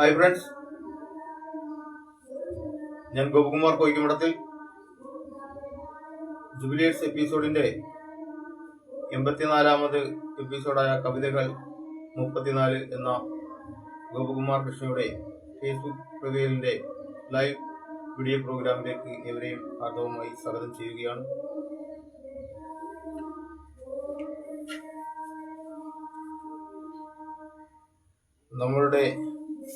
Hi friends, ഞാൻ ഗോപകുമാർ കോയിക്കുമടത്തിൽ ജൂബിലിയേഴ്സ് എപ്പിസോഡിന്റെ 84ാമത് എപ്പിസോഡായ കവിതകൾ 34 എന്ന ഗോപകുമാർ കൃഷ്ണയുടെ ഫേസ്ബുക്ക് പ്രൊഫൈലിന്റെ ലൈവ് വീഡിയോ പ്രോഗ്രാമിലേക്ക് എവരെയും ആർദ്രവുമായി സ്വാഗതം ചെയ്യുകയാണ്. നമ്മളുടെ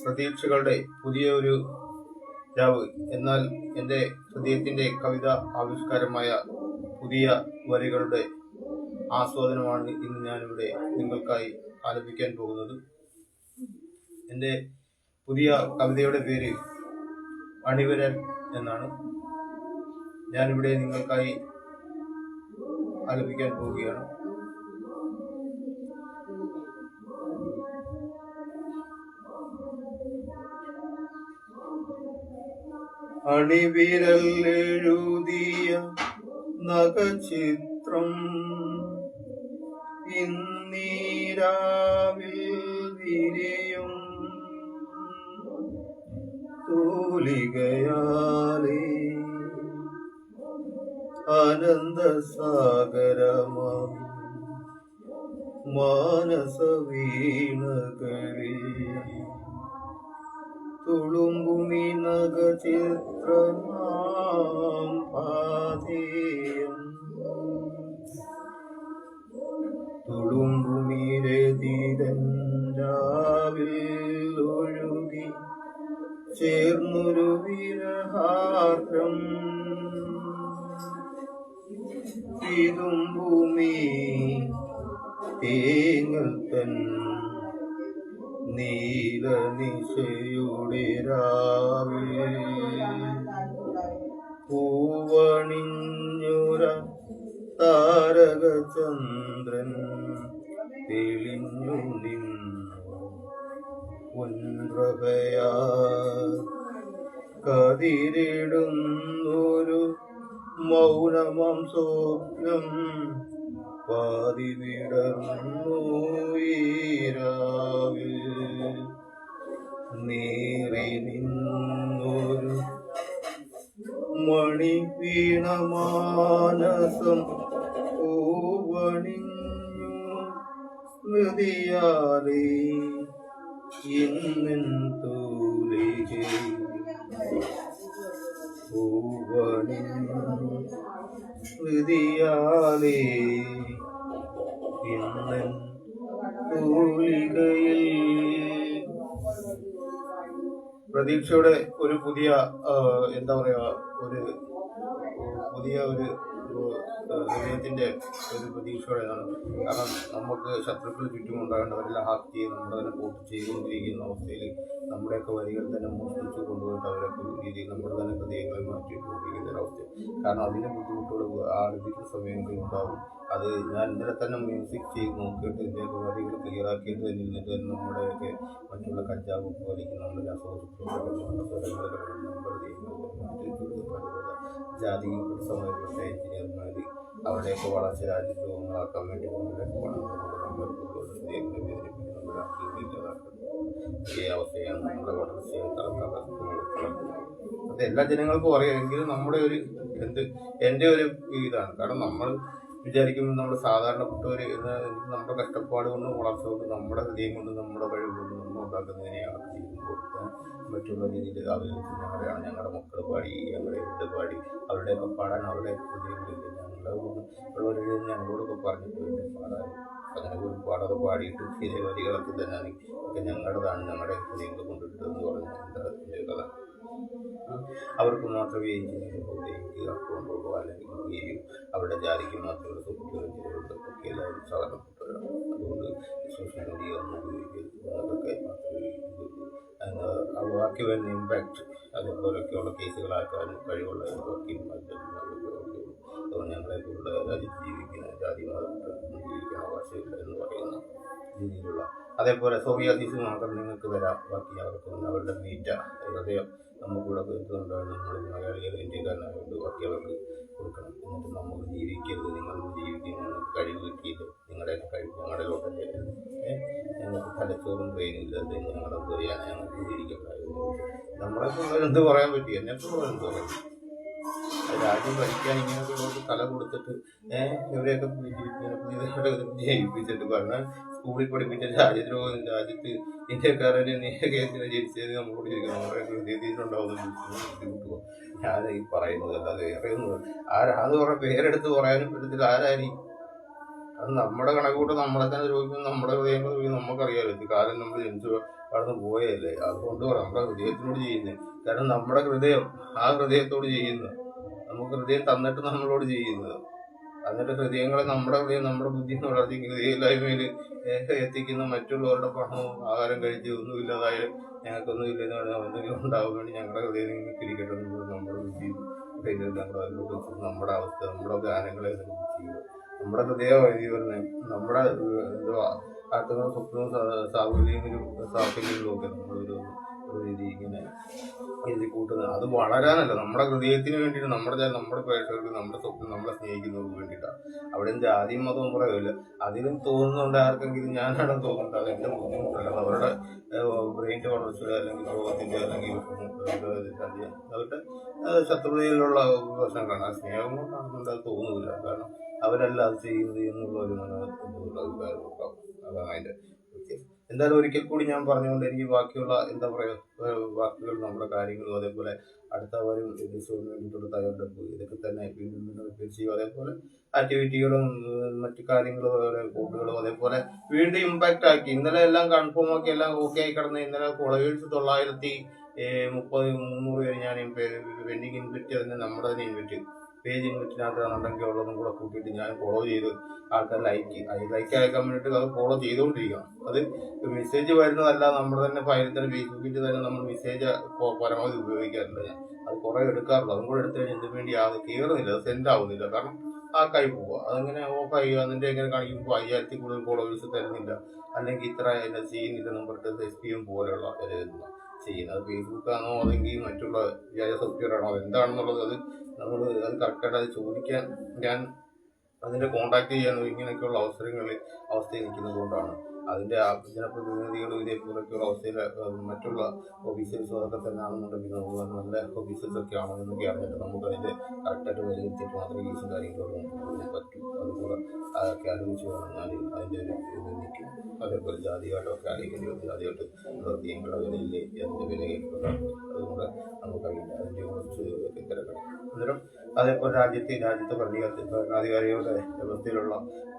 പ്രതീക്ഷകളുടെ പുതിയ ഒരു രാവ്, എന്നാൽ എൻ്റെ ഹൃദയത്തിൻ്റെ കവിത ആവിഷ്കാരമായ പുതിയ വരികളുടെ ആസ്വാദനമാണ് ഇന്ന് ഞാനിവിടെ നിങ്ങൾക്കായി ആലപിക്കാൻ പോകുന്നത്. എൻ്റെ പുതിയ കവിതയുടെ പേര് അണിവരൻ എന്നാണ്. ഞാനിവിടെ നിങ്ങൾക്കായി ആലപിക്കാൻ പോവുകയാണ്. അണിവിരൽ എഴുതിയ നഖചിത്രം ഇന്നീരാവിൽ വിരിയും തൂലികയാലേ ആനന്ദസാഗരമാം മാനസ വീണകളിൽ തുളുമ്പുമി നഖചിത്രമാം പാതേയം തുളുമ്പുമി രതിരൻ രാവിൽ ഒഴുകി ചേർന്നൊരു വിരഹാർദ്രം ഇതുംഭൂമി തേങ്ങൽ തൻ നീലനിശയുടെ രാവിൽ പൂവണിഞ്ഞുര താരകചന്ദ്രൻ തെളിഞ്ഞു നിന്നു പൊൻപ്രഭയാ കതിരിടുന്നൊരു മൗനമാം സ്വപ്നം പാതി വിടർന്നു ഈരാവിൽ നീറി നിന്നൊരു മണി വീണമാനസം പൂവണിഞ്ഞു സ്മൃതിയാലേ ഇന്നിൻ തൂലികേ പൂവണിഞ്ഞു സ്മൃതിയാലേ ഇന്നൻ തൂലികയിൽ. പ്രതീക്ഷയുടെ ഒരു പുതിയ എന്താ പറയുക, ഒരു പുതിയ ഒരു ഹൃദയത്തിന്റെ ഒരു പ്രതീക്ഷയോടെയാണ്. കാരണം നമുക്ക് ശത്രുക്കൾ ചുറ്റും ഉണ്ടാകേണ്ടവരെല്ലാം ഹാക്ക് ചെയ്ത് നമ്മൾ തന്നെ വോട്ട് ചെയ്തുകൊണ്ടിരിക്കുന്ന അവസ്ഥയിൽ നമ്മുടെയൊക്കെ വരികൾ തന്നെ മോഷ്ടിച്ചു കൊണ്ടുപോയിട്ട് അവരൊക്കെ രീതിയിൽ നമ്മുടെ തന്നെ ഹൃദയങ്ങളെ മാറ്റിക്കൊണ്ടിരിക്കുന്ന ഒരവസ്ഥ. കാരണം അതിൻ്റെ ബുദ്ധിമുട്ടുകൾ ആലപിക്കുന്ന സമയങ്ങളിൽ ഉണ്ടാകും. അത് ഞാൻ ഇന്നലെ തന്നെ മ്യൂസിക് ചെയ്ത് നോക്കിയിട്ട് ഇതിൻ്റെയൊക്കെ വരികൾ ക്ലിയർ ആക്കിയിട്ട് നിന്നിട്ട് നമ്മുടെയൊക്കെ മറ്റുള്ള കഞ്ചാവ് വലിക്കുന്ന രാസവസ്തുക്കളൊക്കെ ജാതികപ്പെട്ട സമയപ്പെട്ട എഞ്ചിനീയർമാർ അവരുടെയൊക്കെ വളർച്ച രാജ്യത്ത് ഒന്നാക്കാൻ വേണ്ടി ഈ അവസ്ഥയാണ് നമ്മുടെ വളർച്ചയെ അത് എല്ലാ ജനങ്ങൾക്കും അറിയാം. എങ്കിലും നമ്മുടെ ഒരു എൻ്റെ ഒരു ഇതാണ്. കാരണം നമ്മൾ വിചാരിക്കുമ്പോൾ നമ്മൾ സാധാരണപ്പെട്ടവർ നമ്മുടെ കഷ്ടപ്പാട് കൊണ്ടും വളർച്ച കൊണ്ടും നമ്മുടെ ഹൃദയം കൊണ്ടും നമ്മുടെ കഴിവ് കൊണ്ടും നമ്മൾ ഉണ്ടാക്കുന്നതിനെയാണ് ചെയ്യുമ്പോൾ മറ്റുള്ള രീതിയിൽ അവരാണ് ഞങ്ങളുടെ മക്കൾ പാടി, ഞങ്ങളുടെ വീട് പാടി, അവരുടെയൊക്കെ പാടാൻ അവരുടെ ഹൃദയങ്ങളില്ല. ഞങ്ങളോടൊക്കെ പറഞ്ഞിട്ട് വേണ്ടി പാടാൻ അങ്ങനെ ഒരു പാടൊക്കെ പാടിയിട്ട് ചില വരികളൊക്കെ തന്നെയാണ് ഒക്കെ ഞങ്ങളുടേതാണ്, ഞങ്ങളുടെ ഹൃദയങ്ങൾ കൊണ്ടിട്ടതെന്ന് പറഞ്ഞ എൻ്റെ കഥ. അവർക്ക് മാത്രമേ എഞ്ചിനീയറിംഗ് കൊണ്ടുള്ളൂ, അല്ലെങ്കിൽ അവരുടെ ജാതിക്ക് മാത്രമേ സുഹൃത്തുക്കളും ചിലരുണ്ട് ഒക്കെ എല്ലാവരും സാധാരണപ്പെട്ടവരാണ്. അതുകൊണ്ട് സോഷ്യൽ മീഡിയ ഒന്നും ഉപയോഗിക്കുന്നതൊക്കെ മാത്രമേ ബാക്കി വരുന്ന ഇമ്പാക്റ്റ് അതേപോലെയൊക്കെയുള്ള കേസുകളാക്കാനും കഴിവുള്ള അതുകൊണ്ട് ഞങ്ങളെപ്പോലുള്ള രാജ്യത്ത് ജീവിക്കുന്ന ജാതി മതത്തിൽ ജീവിക്കാൻ അവകാശമില്ല എന്ന് പറയുന്ന രീതിയിലുള്ള. അതേപോലെ സോറിയാസിസ് മാത്രം നിങ്ങൾക്ക് തരാം, ബാക്കി അവർക്ക് അവരുടെ തീറ്റ ഹൃദയം നമുക്കിവിടെ എത്തുന്നുണ്ടാകും. നമ്മൾ മലയാളികൾ ഇന്ത്യക്കാരനായതുകൊണ്ട് ബാക്കി അവർക്ക് കൊടുക്കണം. എന്നിട്ട് നമുക്ക് ജീവിക്കരുത്, നിങ്ങൾ ജീവിക്കുന്ന നിങ്ങൾക്ക് കഴിവ് കിട്ടിയിട്ട് നിങ്ങളുടെയൊക്കെ കഴിവ് ഞങ്ങളുടെ ലോട്ടല്ലേ, ഞങ്ങൾക്ക് തലച്ചോറും ബ്രെയിനും ഇല്ലാതെ ഞങ്ങളെന്ത് ചെയ്യാൻ, ഞങ്ങൾക്ക് ജീവിക്കണ്ടായിരുന്നു. നമ്മളെക്കുള്ളവരെന്ത് പറയാൻ പറ്റി, എന്നെക്കുള്ളവരെന്ത് പറയാൻ പറ്റി? രാജ്യം ഭരിക്കാൻ ഇങ്ങനെയൊക്കെ തല കൊടുത്തിട്ട് ഇവരെയൊക്കെ ജയിപ്പിച്ചിട്ട് പറഞ്ഞാൽ സ്കൂളിൽ പഠിപ്പിച്ച രാജ്യദ്രോഹം, രാജ്യത്ത് ഇന്ത്യക്കാരനെ കേസിനെ ജയിച്ചത് നമ്മളോട് ചോദിക്കണം. നമ്മുടെ ഹൃദയത്തിലുണ്ടാവുന്ന ബുദ്ധിമുട്ടുമോ ഞാൻ ഈ പറയുന്നത്, അല്ലാതെ അറിയുന്നത് ആരാന്ന് പറഞ്ഞ പേരെടുത്ത് പറയാനും പറ്റത്തില്ല. ആരായിരിക്കും അത്? നമ്മുടെ കണക്കൂട്ട് നമ്മളെ തന്നെ രോഗിക്കും, നമ്മുടെ ഹൃദയങ്ങൾ രോഗിക്കും നമുക്കറിയാമല്ലോ. കാലം നമ്മൾ ജനിച്ചു കടന്ന് പോയല്ലേ. അതുകൊണ്ട് നമ്മുടെ ഹൃദയത്തിനോട് ചെയ്യുന്നത്. കാരണം നമ്മുടെ ഹൃദയം ആ ഹൃദയത്തോട് ചെയ്യുന്നത്, നമുക്ക് ഹൃദയം തന്നിട്ട് നമ്മളോട് ചെയ്യുന്നത്. എന്നിട്ട് ഹൃദയങ്ങളെ നമ്മുടെ ഹൃദയം നമ്മുടെ ബുദ്ധി വളർത്തി ഹൃദയമില്ലായ്മയിൽ എത്തിക്കുന്ന മറ്റുള്ളവരുടെ പണവും ആഹാരം കഴിച്ച് ഒന്നുമില്ലാതായാലും ഞങ്ങൾക്കൊന്നും ഇല്ലെന്ന് പറഞ്ഞാൽ എന്തെങ്കിലും ഉണ്ടാകാൻ വേണ്ടി ഞങ്ങളുടെ ഹൃദയം നിങ്ങൾക്ക് ഇരിക്കട്ടെ എന്നുള്ളത് നമ്മുടെ ബുദ്ധിയും ഞങ്ങൾ അതിലോട്ട് നമ്മുടെ അവസ്ഥ, നമ്മുടെ ഗാനങ്ങളെ ചെയ്യുക. നമ്മുടെ ഹൃദയം എഴുതി വരുന്നത് നമ്മുടെ എന്തുവാ ആത്മ സ്വപ്നവും സാഹചര്യങ്ങളും സാഹചര്യങ്ങളും ഒക്കെ നമ്മളൊരു രീതി ഇങ്ങനെ എഴുതി കൂട്ടുന്നത്. അത് വളരാനല്ല, നമ്മുടെ ഹൃദയത്തിന് വേണ്ടിയിട്ട്, നമ്മുടെ പ്രേക്ഷകർക്ക്, നമ്മുടെ സ്വപ്നം, നമ്മളെ സ്നേഹിക്കുന്നവർക്ക് വേണ്ടിയിട്ടാണ്. അവിടെ ജാതിയും മതവും പറയുമല്ല. അതിലും തോന്നുന്നുണ്ട് ആർക്കെങ്കിലും ഞാനാണെന്ന് തോന്നുന്നുണ്ട്. അത് എൻ്റെ ബുദ്ധിമുട്ടല്ല, അവരുടെ ബ്രെയിൻ്റെ വളർച്ചയുടെ അല്ലെങ്കിൽ രോഗത്തിൻ്റെ അല്ലെങ്കിൽ അവരുടെ ശത്രുതയിലുള്ള പ്രശ്നങ്ങളാണ്. ആ സ്നേഹം കൊണ്ടാണെന്നുണ്ട് അത് തോന്നുന്നില്ല. കാരണം അവരല്ല അത് ചെയ്യുന്നത് എന്നുള്ള ഒരു മനോഹരത്തിലുള്ള അഭിപ്രായം ഉണ്ടാവും. അതാണ് അതിൻ്റെ വ്യത്യാസം. എന്തായാലും ഒരിക്കൽ കൂടി ഞാൻ പറഞ്ഞുകൊണ്ട് എനിക്ക് ബാക്കിയുള്ള എന്താ പറയുക വാക്കുകൾ, നമ്മുടെ കാര്യങ്ങളും അതേപോലെ അടുത്ത വരും എപ്പിസോഡിന് വേണ്ടിയിട്ടുള്ള തയ്യാറെടുപ്പ് ഇതൊക്കെ തന്നെ വീണ്ടും വീണ്ടും റിപ്പീറ്റ് ചെയ്യും. അതേപോലെ ആക്ടിവിറ്റികളും മറ്റു കാര്യങ്ങളും അതേപോലെ കോഡുകളും അതേപോലെ വീണ്ടും ഇമ്പാക്റ്റ് ആക്കി. ഇന്നലെ എല്ലാം കൺഫേം ആക്കി എല്ലാം ഓക്കെ ആയി കിടന്ന് ഇന്നലെ ഫോളോവേഴ്സ് 930 പേര് ഞാൻ പെൻഡിങ് ഇൻവെറ്റ് തന്നെ നമ്മുടെ തന്നെ ഇൻവെറ്റ് പേജ് ഇൻവെറ്റിനകത്താണെന്നുണ്ടെങ്കിൽ ഉള്ളതും കൂടെ കൂട്ടിയിട്ട് ഞാൻ ഫോളോ ചെയ്ത് ആൾക്കാർ ലൈക്ക് അയക്കാൻ വേണ്ടിയിട്ട് അത് ഫോളോ ചെയ്തുകൊണ്ടിരിക്കണം. അത് മെസ്സേജ് വരുന്നതല്ല, നമ്മുടെ തന്നെ ഫയലിൽ തന്നെ ഫേസ്ബുക്കിൽ തന്നെ നമ്മൾ മെസ്സേജ് പരമാവധി ഉപയോഗിക്കാറില്ല. ഞാൻ അത് കുറേ എടുക്കാറുള്ളൂ. അതും കൂടെ എടുത്തു കഴിഞ്ഞാൽ എന്തിനു വേണ്ടി അത് കയറുന്നില്ല, അത് സെൻഡ് ആവുന്നില്ല. കാരണം ആക്കായി പോവുക. അതങ്ങനെ ഓഫായി അതിൻ്റെ എങ്ങനെ കാണിക്കുമ്പോൾ 5000 കൂടുതൽ ഫോളോവേഴ്സ് തരുന്നില്ല, അല്ലെങ്കിൽ ഇത്ര എന്നെ ചെയ്യുന്നില്ലെന്നും പറഞ്ഞിട്ട് SPM പോലെയുള്ള ചെയ്യുന്നത്. അത് ഫേസ്ബുക്കാണോ അല്ലെങ്കിൽ മറ്റുള്ള സോഫ്റ്റ്വെയർ ആണോ എന്താണെന്നുള്ളത് അത് നമ്മൾ അത് കറക്റ്റായിട്ട് അത് ചോദിക്കാൻ ഞാൻ അതിൻ്റെ കോണ്ടാക്ട് ചെയ്യാനോ ഇങ്ങനെയൊക്കെയുള്ള അവസ്ഥയിൽ നിൽക്കുന്നത് കൊണ്ടാണ്. അതിൻ്റെ ജനപ്രതിനിധികളും ഇതേപോലൊക്കെയുള്ള അവസ്ഥയിൽ മറ്റുള്ള ഓഫീസേഴ്സും അതൊക്കെ തന്നെ ആണെന്നുണ്ടെങ്കിൽ നമുക്ക് നല്ല ഓഫീസേഴ്സൊക്കെ ആണെന്നൊക്കെ അറിഞ്ഞിട്ട് നമുക്കതിൻ്റെ കറക്റ്റായിട്ട് വിലയിരുത്തിയിട്ട് മാത്രമേ കേസും കാര്യങ്ങളൊക്കെ നമുക്ക് പറ്റും. അതുകൂടെ അതൊക്കെ ആലോചിച്ച് വേണം ഞാൻ അതിൻ്റെ ഒരു നിൽക്കും. അതേപോലെ ജാതിയായിട്ടൊക്കെ ആലോചിക്കേണ്ടി വന്നു. ജാതിയായിട്ട് ഹൃദയങ്ങളുടെ വിലയിലെ അതിൻ്റെ വില കേൾക്കുന്നതാണ്. അതുകൊണ്ട് നമുക്കറിയില്ല അതിൻ്റെ കുറച്ച് തിരക്കണം. അന്നേരം അതേപോലെ രാജ്യത്തെ ഭരണാധികാരികളുടെ വ്യവസ്ഥയിലുള്ള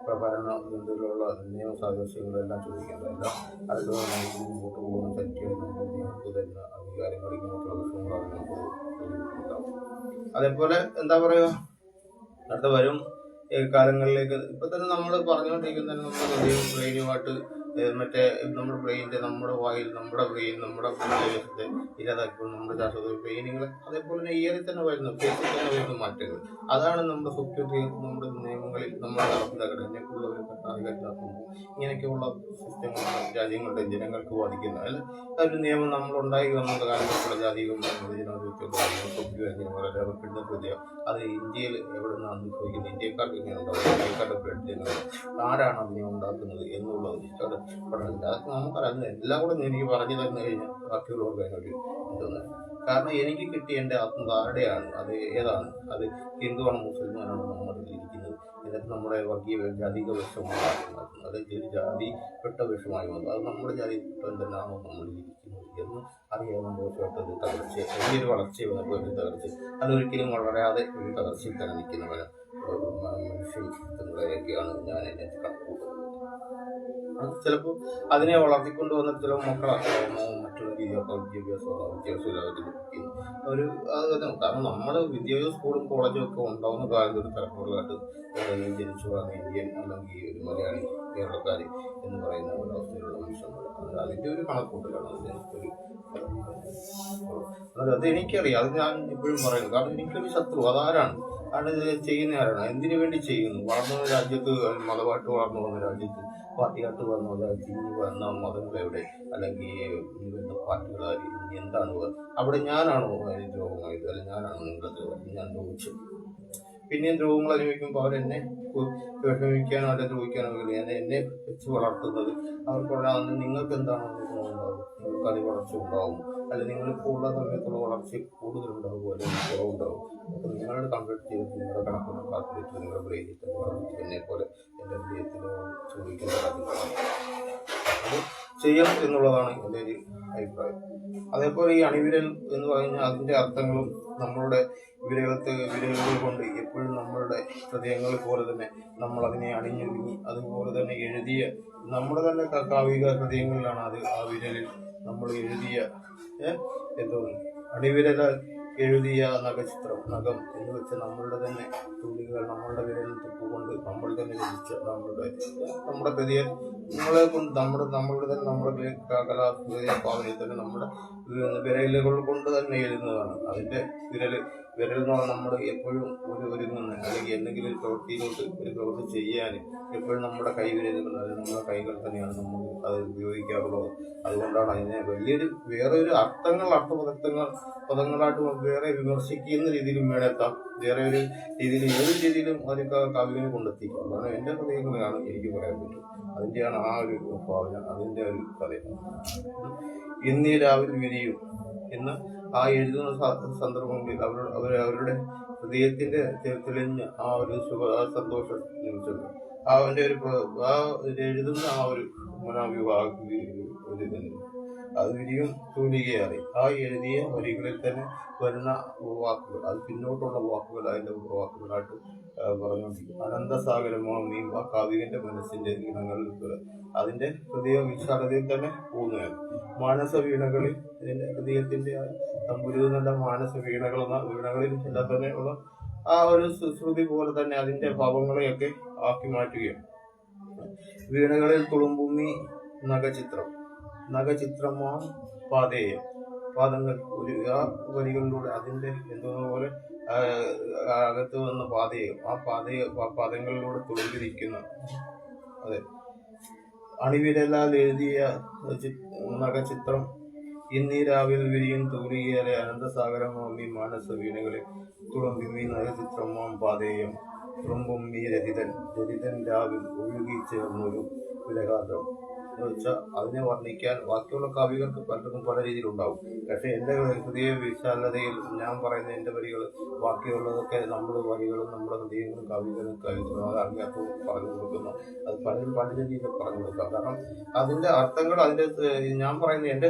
ഭരണ ബന്ധത്തിലുള്ള നിയമസാദൃശ്യങ്ങളെല്ലാം ചോദിക്കേണ്ടതെല്ലാം അതിൽ നമുക്ക് മുമ്പോട്ട് പോകുന്ന തെറ്റുകൾ നമുക്ക് തരുന്ന അധികാരങ്ങൾ ഇങ്ങനെയൊക്കെയുള്ള വിഷയങ്ങളാണ് നമുക്ക് ഉണ്ടാവും. അതേപോലെ എന്താ പറയുക, അടുത്ത വരും കാലങ്ങളിലേക്ക് ഇപ്പം തന്നെ നമ്മൾ പറഞ്ഞുകൊണ്ടിരിക്കുന്ന തന്നെ നമ്മുടെ ഹൃദയവും ബ്രെയിനുമായിട്ട് മറ്റേ നമ്മുടെ ബ്രെയിനിൻ്റെ നമ്മുടെ വായിൽ നമ്മുടെ ബ്രെയിൻ നമ്മുടെ പ്രദേശത്തെ ഇല്ലാതാക്കിപ്പോൾ നമ്മുടെ ശാസ്ത്രത്തിൽ ബ്രെയിനുകൾ അതേപോലെ തന്നെ ഇയറിൽ തന്നെ വരുന്നു, ഫേസിൽ തന്നെ വരുന്ന മാറ്റങ്ങൾ. അതാണ് നമ്മുടെ സോഫ്റ്റ്വെയർ നമ്മുടെ നിയമങ്ങളിൽ നമ്മൾ നടപ്പിലാക്കുന്നത്. ഇതിനെക്കുള്ളവർ പട്ടാധികാരികളാക്കുമ്പോൾ ഇങ്ങനെയൊക്കെയുള്ള സിസ്റ്റങ്ങൾ രാജ്യങ്ങളുടെ ജനങ്ങൾക്ക് ബാധിക്കുന്ന അല്ല ഒരു നിയമം നമ്മളുണ്ടായി വന്ന കാലഘട്ടത്തിലുള്ള ജാതിയും സോഫ്റ്റ്വെയർ വളരെ അവർക്കിടുന്ന ഹൃദയം അത് ഇന്ത്യയിൽ എവിടെ നിന്നാണ് അനുഭവിക്കുന്നത്, ഇന്ത്യക്കാർക്ക് ഇങ്ങനെ ഉണ്ടാവും, ഇന്ത്യക്കാരുടെ ബ്ലഡ് ആരാണ് അതിനെ ഉണ്ടാക്കുന്നത് എന്നുള്ളത് പഠനമില്ല. അതൊക്കെ നമുക്കറിയാം. എല്ലാം കൂടെ എനിക്ക് പറഞ്ഞു തന്നു കഴിഞ്ഞാൽ ബാക്കിയുള്ളവർക്ക് അതിനൊരു തോന്നുന്നത്. കാരണം എനിക്ക് കിട്ടിയ എൻ്റെ ആത്മധാരണയാണ് അത് ഏതാണ്, അത് ഹിന്ദുവാണ് മുസ്ലിമാനാണ് നമ്മുടെ ഇരിക്കുന്നത്. എന്നിട്ട് നമ്മുടെ വർഗീയ ജാതിക വിഷമമായി മാറ്റുന്നത്, അത് ജാതിപ്പെട്ട വിഷമായി വന്നു. അത് നമ്മുടെ ജാതിപ്പെട്ടവൻ തന്നെയാണോ നമ്മൾ ഇരിക്കുന്നത് എന്ന് അറിയാവുന്ന മോശമായിട്ടൊരു തകർച്ച, വലിയൊരു വളർച്ചയെ വന്നപ്പോൾ ഒരു തകർച്ച, അതൊരിക്കലും വളരാതെ ഒരു തകർച്ചയിൽ തന്നെ നിൽക്കുന്നവന് മനുഷ്യങ്ങളെയൊക്കെയാണ് ഞാൻ എന്നെ കണക്കൂട്ടുന്നത്. അത് ചിലപ്പോൾ അതിനെ വളർത്തിക്കൊണ്ട് വന്നിട്ട് ചില മക്കളൊക്കെ മറ്റുള്ള രീതിയൊക്കെ വിദ്യാഭ്യാസമില്ലാതെ ഒരു അത് കാരണം നമ്മൾ വിദ്യാഭ്യാസ സ്കൂളും കോളേജും ഒക്കെ ഉണ്ടാവുന്ന കാലത്ത് ഒരു തലമുറകളായിട്ട് ജനിച്ചു വളർന്ന ഇന്ത്യൻ അല്ലെങ്കിൽ ഒരു മലയാളി കേരളക്കാർ എന്ന് പറയുന്ന ഒരവസ്ഥയിലുള്ള മനുഷ്യന്മാർ അതിൻ്റെ ഒരു കണക്കൂട്ടലാണ് അതിൻ്റെ അത് എനിക്കറിയാം. അത് ഞാൻ ഇപ്പോഴും പറയുന്നു. കാരണം എനിക്കൊരു ശത്രു അതാരാണ്, അത് ചെയ്യുന്ന ആരാണ്, എന്തിനു വേണ്ടി ചെയ്യുന്നു. വളർന്നു വന്ന രാജ്യത്ത് മതമായിട്ട് വളർന്നു വന്ന രാജ്യത്ത് പാർട്ടിയായിട്ട് വന്നത് ഇനി വന്ന മതങ്ങളെവിടെ, അല്ലെങ്കിൽ ഇനി വരുന്ന പാർട്ടികളായി ഇനി എന്താണ് അവിടെ ഞാനാണോ ദ്രോഹമായത്, അല്ലെങ്കിൽ ഞാനാണോ നിങ്ങളത് ഞാൻ ദ്രോഹിച്ചു. പിന്നെയും ദ്രോഹങ്ങൾ അനുഭവിക്കുമ്പോൾ അവരെന്നെ വിഷമിക്കാനോ അല്ലെ ദ്രോഹിക്കാനോ കഴിയില്ല. എന്നെ വെച്ച് വളർത്തുന്നത് അവർക്കുള്ള നിങ്ങൾക്ക് എന്താണോ ഉണ്ടാവും, നിങ്ങൾക്ക് അത് വളർച്ച ഉണ്ടാവും, അല്ലെങ്കിൽ നിങ്ങളിപ്പോൾ ഉള്ള സമയത്തുള്ള വളർച്ച കൂടുതലുണ്ടാവും അല്ലെങ്കിൽ കുറവുണ്ടാവും. അപ്പോൾ നിങ്ങളുടെ കമ്പ്യൂട്ടർ ചെയ്ത് നിങ്ങളുടെ കണക്കുകൾ കാൽക്കുലേറ്റ് നിങ്ങളുടെ ബ്രെയിനിൽ തന്നെ എന്നെ പോലെ എൻ്റെ ഹൃദയത്തിൽ ചോദിക്കുന്ന കാര്യങ്ങളാണ്. അത് ചെയ്യാം എന്നുള്ളതാണ് എൻ്റെ ഒരു അഭിപ്രായം. അതേപോലെ ഈ അണിവിരൽ എന്ന് പറഞ്ഞാൽ അതിൻ്റെ അർത്ഥങ്ങളും നമ്മളുടെ വിരലുകൾ കൊണ്ട് എപ്പോഴും നമ്മളുടെ ഹൃദയങ്ങളെ പോലെ തന്നെ നമ്മളതിനെ അണിഞ്ഞൊരുങ്ങി അതുപോലെ തന്നെ എഴുതിയ നമ്മുടെ തന്നെ കാവിക ഹൃദയങ്ങളിലാണ് അത് ആ വിരലിൽ നമ്മൾ എഴുതിയ എന്തോ അണിവിരലാൽ എഴുതിയ നഖചിത്രം, നഖം എന്ന് വെച്ച് നമ്മളുടെ തന്നെ തുള്ളികൾ നമ്മളുടെ വിരലിൽ തുപ്പുകൊണ്ട് നമ്മൾ തന്നെ രചിച്ച നമ്മുടെ ഹൃദയ നമ്മളെ കൊണ്ട് നമ്മളുടെ തന്നെ നമ്മുടെ കലാഭാവനയിൽ തന്നെ നമ്മുടെ വിരലുകൾ കൊണ്ട് തന്നെ എഴുതുന്നതാണ്. അതിൻ്റെ വിരൽ എന്ന് പറഞ്ഞാൽ നമ്മൾ എപ്പോഴും ഒരുങ്ങുന്ന അല്ലെങ്കിൽ എന്തെങ്കിലും ഒരു പ്രവൃത്തി ചെയ്യാൻ എപ്പോഴും നമ്മുടെ കൈവിരലുകൾ അല്ലെങ്കിൽ നമ്മുടെ കൈകൾ തന്നെയാണ് നമ്മൾ അത് ഉപയോഗിക്കാറുള്ളത്. അതുകൊണ്ടാണ് അതിനെ വേറൊരു പദങ്ങളായിട്ട് വേറെ വിമർശിക്കുന്ന രീതിയിലും വേണമെത്താം, വേറെ ഒരു രീതിയിൽ ഏത് രീതിയിലും അത് കവിനെ കൊണ്ടെത്തിക്കും. അതാണ് എൻ്റെ ഹൃദയങ്ങളാണ് എനിക്ക് പറയാൻ പറ്റും. അതിൻ്റെയാണ് ആ ഒരു ഭാവന, അതിൻ്റെ ഒരു കഥയാണ്. ഇന്നീ രാവിലെ വിരിയും എന്ന് ആ എഴുതുന്ന സന്ദർഭങ്ങളിൽ അവരുടെ ഹൃദയത്തിൻ്റെ തെളിഞ്ഞ ആ ഒരു സന്തോഷ നിമിഷം അവൻ്റെ എഴുതുന്ന ആ ഒരു അത് വിരിയും തൂലികയാറി ആ എഴുതിയ വരികളിൽ തന്നെ വരുന്ന വാക്കുകൾ, അത് പിന്നോട്ടുള്ള വാക്കുകൾ അതിൻ്റെ വാക്കുകളായിട്ട് പറഞ്ഞുകൊണ്ടിരിക്കും. അനന്തസാഗരമോ നീ ആ കാവികന്റെ മനസ്സിന്റെ ഗീതങ്ങളിൽ അതിന്റെ ഹൃദയ വിശാലതയിൽ തന്നെ പോകുന്നതാണ്. മാനസ വീണകളിൽ ഇതിന്റെ ഹൃദയത്തിന്റെ തമ്പുരുന്ന മാനസ വീണകളിൽ എല്ലാം തന്നെ ഉള്ള ആ ഒരു ശ്രുതി പോലെ തന്നെ അതിന്റെ ഭാവങ്ങളെയൊക്കെ ആക്കി മാറ്റുകയാണ്. വീണകളിൽ തുളുമ്പുമ്മി നഖചിത്രമാ പാതേയം പാദങ്ങൾ ആ വരികളിലൂടെ അതിന്റെ എന്തോപോലെ അകത്ത് വന്ന പാതയും ആ പാദങ്ങളിലൂടെ തുളുമ്പിരിക്കുന്ന അതെ അണിവിരലാൽ എഴുതിയ നഖചിത്രം ഇന്നീ രാവിൽ വിരിയും തൂലികേറെ അനന്തസാഗരമാമി മാനസ വീണകളിൽ തുളുമ്പി നഖചിത്രമാം പാതേയം തുളുമ്പും ഈ രതിതൻ രാവിൽ ഒഴുകി ചേർന്നൊരു വിലകാന്തം എന്ന് വെച്ചാൽ അതിനെ വർണ്ണിക്കാൻ ബാക്കിയുള്ള കവികൾക്ക് പലർക്കും പല രീതിയിലുണ്ടാവും. പക്ഷേ എൻ്റെ ഹൃദയ വിശാലതയിൽ ഞാൻ പറയുന്ന എൻ്റെ വരികൾ ബാക്കിയുള്ളതൊക്കെ നമ്മുടെ വരികളും നമ്മുടെ ഹൃദയങ്ങളും കവികളും അറിയാത്തവർ പറഞ്ഞു കൊടുക്കുന്നു. അത് പലരും പല രീതിയിൽ പറഞ്ഞു കൊടുക്കാം. കാരണം അതിൻ്റെ അർത്ഥങ്ങൾ അതിൻ്റെ ഞാൻ പറയുന്ന എൻ്റെ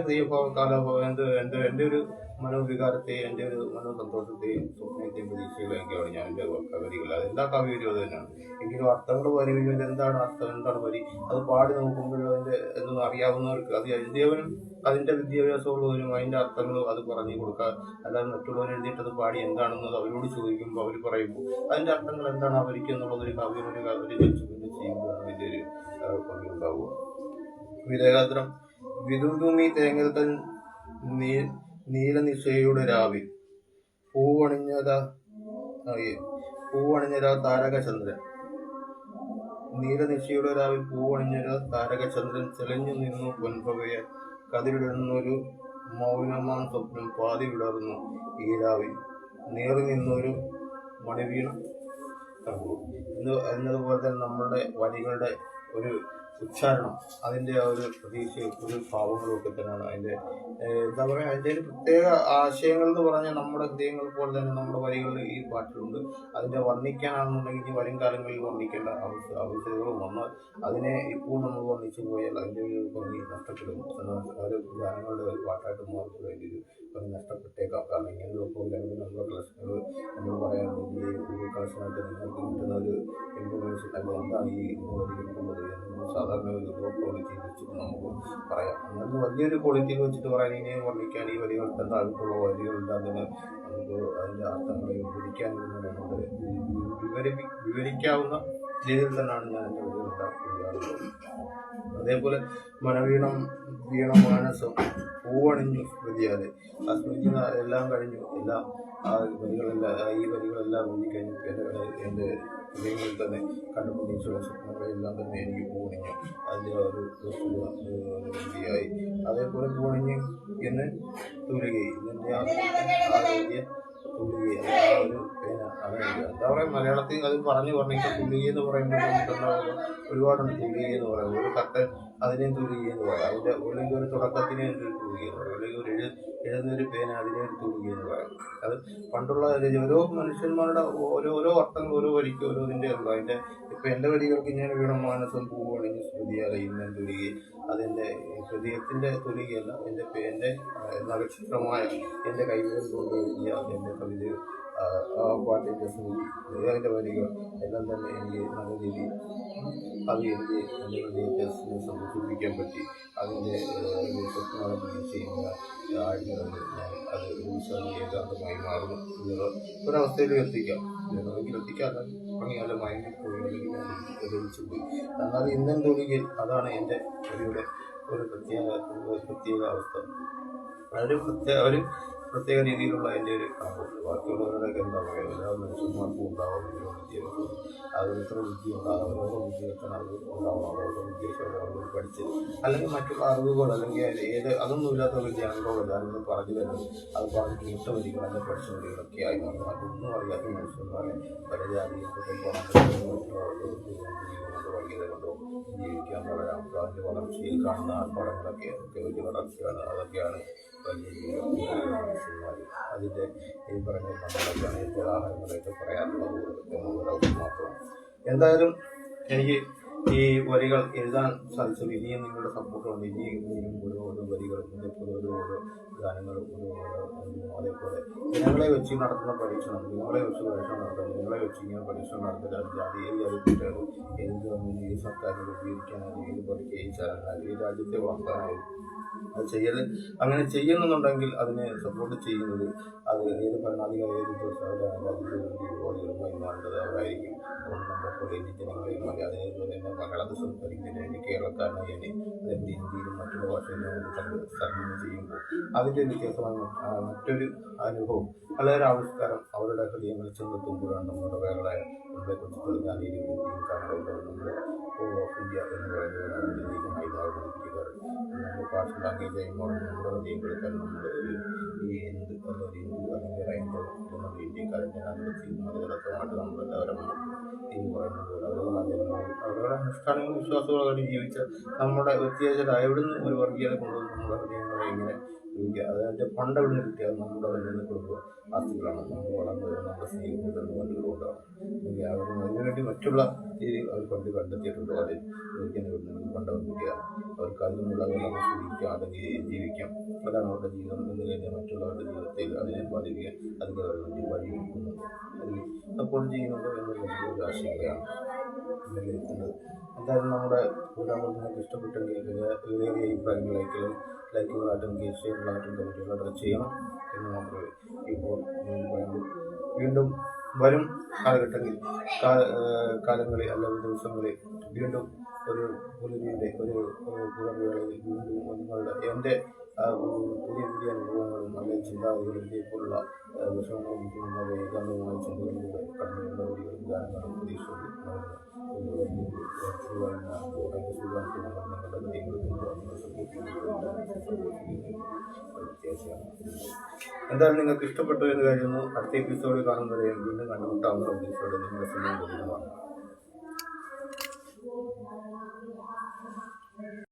എൻ്റെ ഒരു മനോവികാരത്തെയും എൻ്റെ ഒരു മനോസന്തോഷത്തെയും സ്വപ്നത്തെയും പ്രതീക്ഷകളൊക്കെയാണ് ഞാൻ എൻ്റെ വരികൾ. അതെല്ലാ കവികളും അത് തന്നെയാണ്. എങ്കിലും അർത്ഥങ്ങൾ വരികയും എന്താണ് അർത്ഥം, എന്താണ് വരി, അത് പാടി നോക്കുമ്പോഴും അതിൻ്റെ എന്നൊന്നും അറിയാവുന്നവർക്ക് അത് എഴുതിയവനും അതിൻ്റെ വിദ്യാഭ്യാസമുള്ളവരും അതിൻ്റെ അർത്ഥങ്ങൾ അത് പറഞ്ഞു കൊടുക്കുക. അല്ലാതെ മറ്റുള്ളവർ എഴുതിയിട്ടത് പാടി എന്താണെന്നത് അവരോട് ചോദിക്കുമ്പോൾ അവർ പറയുമ്പോൾ അതിൻ്റെ അർത്ഥങ്ങൾ എന്താണ് അവർക്ക് എന്നുള്ളതൊരു കവിയൊരു ജഡ്ജ്മെന്റ് ചെയ്യുമ്പോൾ അതിൻ്റെ ഒരു ഭംഗി ഉണ്ടാവുക. വിരേഖാത്രം വിതുതുമി തേങ്ങൽ നീലനിശയുടെ രാവിൽ പൂവണിഞ്ഞ താരകചന്ദ്രൻ നീലനിശയുടെ രാവിൽ പൂവണിഞ്ഞൊരു താരകചന്ദ്രൻ തെളിഞ്ഞു നിന്നു പൊൻപവയെ കതിരിടുന്നൊരു മൗനമാൻ സ്വപ്നം പാതി വിടർന്നു ഈ രാവിൽ നേറി നിന്നൊരു മണിവീണ എന്നതുപോലെ തന്നെ നമ്മളുടെ വരികളുടെ ഒരു ഉച്ചാരണം അതിൻ്റെ ആ ഒരു പ്രതീക്ഷയും ഒരു ഭാവങ്ങളും ഒക്കെ തന്നെയാണ് അതിൻ്റെ എന്താ പറയുക. അതിൻ്റെ ഒരു പ്രത്യേക ആശയങ്ങൾ എന്ന് പറഞ്ഞാൽ നമ്മുടെ ഹൃദയങ്ങൾ പോലെ തന്നെ നമ്മുടെ വരികളിൽ ഈ പാട്ടിലുണ്ട്. അതിൻ്റെ വർണ്ണിക്കാനാണെന്നുണ്ടെങ്കിൽ വരും കാലങ്ങളിൽ വർണ്ണിക്കേണ്ട ആവശ്യകതകളും വന്നാൽ അതിനെ ഇപ്പോൾ നമ്മൾ വർണ്ണിച്ചു പോയാൽ അതിൻ്റെ ഒരു ഭംഗി നഷ്ടപ്പെടും. ഒരു ഗാനങ്ങളുടെ ഒരു പാട്ടായിട്ട് മാറിപ്പോൾ അതിൻ്റെ ഒരു ഭംഗി നഷ്ടപ്പെട്ടേക്കാം. കാരണം ഇങ്ങനെയുള്ള പ്രോഗ്രാമിൽ നമ്മുടെ കളക്ഷനുകൾ നമ്മൾ പറയാറുണ്ടെങ്കിൽ ഒരു കളക്ഷനായിട്ട് നിങ്ങൾക്ക് കിട്ടുന്ന ഒരു ഇൻഫർമേഷൻ അല്ലെങ്കിൽ എന്താണ് ഈ വരികൾക്കുള്ളത് എന്ന് സാധാരണ ഒരു ലോ ക്വാളിറ്റി വെച്ചിട്ട് നമുക്ക് പറയാം. എന്നാലും വലിയൊരു ക്വാളിറ്റിയിൽ വെച്ചിട്ട് പറയാൻ ഇനിയും വർണ്ണിക്കാൻ ഈ വരികൾക്ക് എന്തായിട്ടുള്ള വരികളുണ്ടാകുന്ന നമുക്ക് അതിൻ്റെ അർത്ഥങ്ങളെ വിവരിക്കാവുന്ന രീതിയിൽ തന്നെയാണ് ഞാൻ എൻ്റെ വരികൾ ഉണ്ടാക്കുന്നത്. അതേപോലെ വീണ മാനസം പൂവണിഞ്ഞു സ്മൃതിയാതെ ആ സ്മൃതി എല്ലാം കഴിഞ്ഞു. എല്ലാം ഈ വരികളെല്ലാം എഴുതിക്കഴിഞ്ഞു. എൻ്റെ ഹൃദയങ്ങളിൽ തന്നെ കണ്ടപ്പോൾ ഈശോയുടെ സ്വപ്നങ്ങളെല്ലാം തന്നെ എനിക്ക് പൂവണിഞ്ഞു. അതിൻ്റെ ഒരു വൃത്തിയായി അതേപോലെ പൂവണിഞ്ഞ് എന്ന് തൂലികയും ഇതിൻ്റെ ആരോഗ്യ തുള്ളിക ആ ഒരു പേന അങ്ങനെ എന്താ പറയുക മലയാളത്തിൽ അത് പറഞ്ഞു പറഞ്ഞിട്ട് തുള്ളിക എന്ന് പറയുമ്പോൾ നമുക്കുണ്ടാവുക ഒരുപാടുണ്ട്. തുള്ളിക എന്ന് പറയുന്നത് ഒരു കട്ടൻ അതിനെയും തുള്ളിക എന്ന് പറയാം. അതിൻ്റെ അല്ലെങ്കിൽ ഒരു തുടക്കത്തിനെ ഒരു തുള്ളിക എന്ന് പറയും. അല്ലെങ്കിൽ ഒരു എഴുതുന്നൊരു പേന അതിനെ ഒരു തുള്ളിക എന്ന് പറയാം. അത് പണ്ടുള്ള ഓരോ മനുഷ്യന്മാരുടെ ഓരോ അർത്ഥങ്ങൾ ഓരോ വരിക്ക് ഓരോതിൻ്റെ ഉള്ളു. അതിൻ്റെ ഇപ്പം എൻ്റെ വരികൾക്ക് ഞാൻ വീണ മാനസം പൂവണിഞ്ഞ് സ്മൃതിയാലെ ഇന്നും തുള്ളിക അതെൻ്റെ ഹൃദയത്തിൻ്റെ തുള്ളികയല്ല. എൻ്റെ നക്ഷത്രമായ എൻ്റെ കൈകൾ കൊണ്ട് എഴുതിയ എൻ്റെ കവിത ആ പാട്ടിൻ്റെ സ്മൃതി അതിൻ്റെ വരികൾ എല്ലാം തന്നെ എനിക്ക് നല്ല രീതിയിൽ അത് എനിക്ക് എൻ്റെ ഹൃദയത്തെ സന്തോഷിപ്പിക്കാൻ പറ്റി. അതിൻ്റെ സ്വപ്നങ്ങളെ ചെയ്യുന്ന ആഴ്ചകളിൽ ഞാൻ അത് ഏകാന്തമായി മാറുന്നു എന്നുള്ള ഒരവസ്ഥയിൽ എത്തിക്കാം. വേണമെങ്കിൽ എത്തിക്കാം. അല്ലെങ്കിൽ മയങ്ങിൽ പോയി അല്ലെങ്കിൽ ഞാൻ എതിരിച്ചു പോയി. എന്നാൽ ഇന്നും തൊഴിൽ അതാണ് എൻ്റെ ഒരു പ്രത്യേക അവസ്ഥ. ഒരു പ്രത്യേക രീതിയിലുള്ള എൻ്റെ ഒരു കാണുന്നുണ്ട്. ബാക്കിയുള്ളവരുടെയൊക്കെ എന്താ പറയുക എല്ലാ മനുഷ്യന്മാർക്കും ഉണ്ടാവും വിദ്യാഭ്യാസം. അത് എത്ര ബുദ്ധി ഉണ്ടാകും ഓരോ വിദ്യാഭ്യാസം അറിവ് ഉണ്ടാവണം. ഓരോ വിദ്യാഭ്യാസം അവർ പഠിച്ച് അല്ലെങ്കിൽ മറ്റുള്ള അറിവുകൾ അല്ലെങ്കിൽ അതൊന്നും ഇല്ലാത്ത വിദ്യാണല്ലോ എല്ലാവരും പറഞ്ഞു തരുന്നത്. അത് പറഞ്ഞ് കേട്ട വരികൾ അല്ലെങ്കിൽ പഠിച്ച വരികളൊക്കെ ആയി മാറും. അതൊന്നും അറിയാത്ത മനുഷ്യന്മാരെ പല ജാതികൾക്കൊക്കെ വൈകിയത് കൊണ്ടോ ജീവിക്കാൻ വളരാം. അതിൻ്റെ വളർച്ചയിൽ കാണുന്ന ആർപ്പാടങ്ങളൊക്കെ വലിയ വളർച്ചയാണ്. അതൊക്കെയാണ് വലിയ മനുഷ്യന്മാർ. അതിൻ്റെ ഈ പറഞ്ഞ നമ്മളൊക്കെയാണ് ഈ ഉദാഹരണങ്ങളൊക്കെ പറയാറുള്ളത് മാത്രമാണ്. എന്തായാലും എനിക്ക് ഈ വരികൾ എഴുതാൻ സാധിച്ചത് ഇനിയും നിങ്ങളുടെ സപ്പോർട്ടുണ്ട്. ഇനിയും ഓരോ വരികളും അതേപോലെ ഓരോ ഗാനങ്ങളും അതേപോലെ ജനങ്ങളെ വെച്ച് നടത്തുന്ന പരീക്ഷണം നിങ്ങളെ വെച്ച് പരീക്ഷണം നടത്തുന്നത് നിങ്ങളെ വെച്ച് ഇങ്ങനെ പരീക്ഷണം നടത്തില്ല. ജാതി ഏത് കുട്ടികളും ഏത് ഗവൺമെൻറ് ഏത് സർക്കാരിനെ ഉപയോഗിക്കാനായാലും ഏത് പഠിക്കുക ഏത് ചാനലിനായാലും ഈ രാജ്യത്തെ വളർത്താനായാലും അത് അങ്ങനെ ചെയ്യുന്നുണ്ടെങ്കിൽ അതിനെ സപ്പോർട്ട് ചെയ്യുന്നത് അത് ഏത് ഭരണാധികാരി ഏത് രാജ്യങ്ങളുമായി മാറേണ്ടത് അവരായിരിക്കും. അതുകൊണ്ട് നമ്മുടെ പോലെ ജനങ്ങളെയും അതേപോലെ തന്നെ മലയാളത്തിൽ സംസാരിക്കുന്നതിന് കേരളക്കാരനായി തന്നെ അതേപോലെ ഇന്ത്യയിലും മറ്റുള്ള ഭാഷയിലും തർജ്ജമ ചെയ്യുമ്പോൾ അതിൻ്റെ വ്യത്യാസമായ മറ്റൊരു അനുഭവം വളരെ ആവിഷ്കാരം അവരുടെ ഹൃദയങ്ങളിൽ ചെന്നെത്തുമ്പോഴാണ് നമ്മുടെ വേറെ നമ്മളെക്കുറിച്ച് തെളിഞ്ഞാൽ ഇന്ത്യയും കാണുന്നത് നമ്മുടെ ഓഫ് ഇന്ത്യ എന്ന് പറയുന്നവരാണ് ഇതിലേക്കുമായി മാറിയിരിക്കാറ്. നമ്മുടെ ഭാഷ ലാംഗ്വേജ് ആയി നമ്മുടെ ഹൃദയങ്ങളെക്കാൾ നമ്മുടെ ഈ ഹിന്ദു അല്ലെങ്കിൽ ഹൈന്ദവം എന്നുള്ള ഇന്ത്യക്കാരൻ്റെ മതതത്വമായിട്ട് നമ്മളെല്ലാവരും എന്ന് പറയുന്നത് അവരുടെ അനുഷ്ഠാനങ്ങളും വിശ്വാസങ്ങളായിട്ട് ജീവിച്ച നമ്മുടെ വ്യത്യാസത എവിടുന്ന് ഒരു വർഗീയത കൊണ്ടുവന്ന് നമ്മുടെ ഹൃദയങ്ങളെ എങ്ങനെ അതിൻ്റെ പണ്ട് എവിടെ നിന്ന് കിട്ടിയാൽ നമ്മുടെ വലിയ കുടുംബ ആസ്തികളാണ് നമ്മൾ വളർന്നു വരുന്ന നമ്മുടെ സ്നേഹിതരുടെ കണ്ടുകൊണ്ടാണ്. അല്ലെങ്കിൽ അതിനുവേണ്ടി മറ്റുള്ള രീതിയിൽ അവർ പണ്ട് കണ്ടെത്തിയിട്ടുണ്ട്. അതിൽ പണ്ടവർ കിട്ടിയാണ് അവർക്ക് അതിനുള്ള നമ്മൾ സ്നേഹിക്കാം ജീവിക്കാം. അതാണ് അവരുടെ ജീവിതം എന്ന് കഴിഞ്ഞാൽ മറ്റുള്ളവരുടെ ജീവിതത്തിൽ അതിനെ ബാധിക്കാൻ അതിന് വേണ്ടി വഴിവെക്കുന്നു അതിൽ സപ്പോർട്ട് ചെയ്യുന്നുണ്ടോ എന്നുള്ള ഒരു ആശങ്കയാണ് വിലയിരുത്തുന്നത്. എന്തായാലും നമ്മുടെ പ്രോഗ്രാമുകൾ നിങ്ങൾക്ക് ഇഷ്ടപ്പെട്ടെങ്കിൽ വലിയ അഭിപ്രായങ്ങൾ ലൈക്കുകളായിട്ടും ഷെയറുകളായിട്ടും കമൻറ്റുകളായിട്ടും ചെയ്യണം എന്ന് മാത്രമേ ഇപ്പോൾ വീണ്ടും വരും കാലങ്ങളിൽ അല്ലെങ്കിൽ ദിവസങ്ങളിൽ വീണ്ടും ഒരു പുലരിയുടെ ഒരു പുറവേളയിൽ വീണ്ടും നിങ്ങളുടെ എൻ്റെ പുതിയ അനുഭവങ്ങളും അല്ലെങ്കിൽ ചിന്താഗതികളും ഇതേപോലുള്ള വിഷമങ്ങളും ഏകാന്തമായ ചിന്തകളിലൂടെ കടന്നു വരുന്ന ഗാനങ്ങളും പ്രതീക്ഷകളും എന്തായാലും നിങ്ങൾക്ക് ഇഷ്ടപ്പെട്ടു എന്ന് കഴിയുന്നു. അടുത്ത എപ്പിസോഡ് കാണുന്നവരെ വീണ്ടും കണ്ടുമുട്ടാവുന്ന ഉദ്ദേശത്തോടെ നിങ്ങളുടെ സമയം ലഭ്യമാണ്.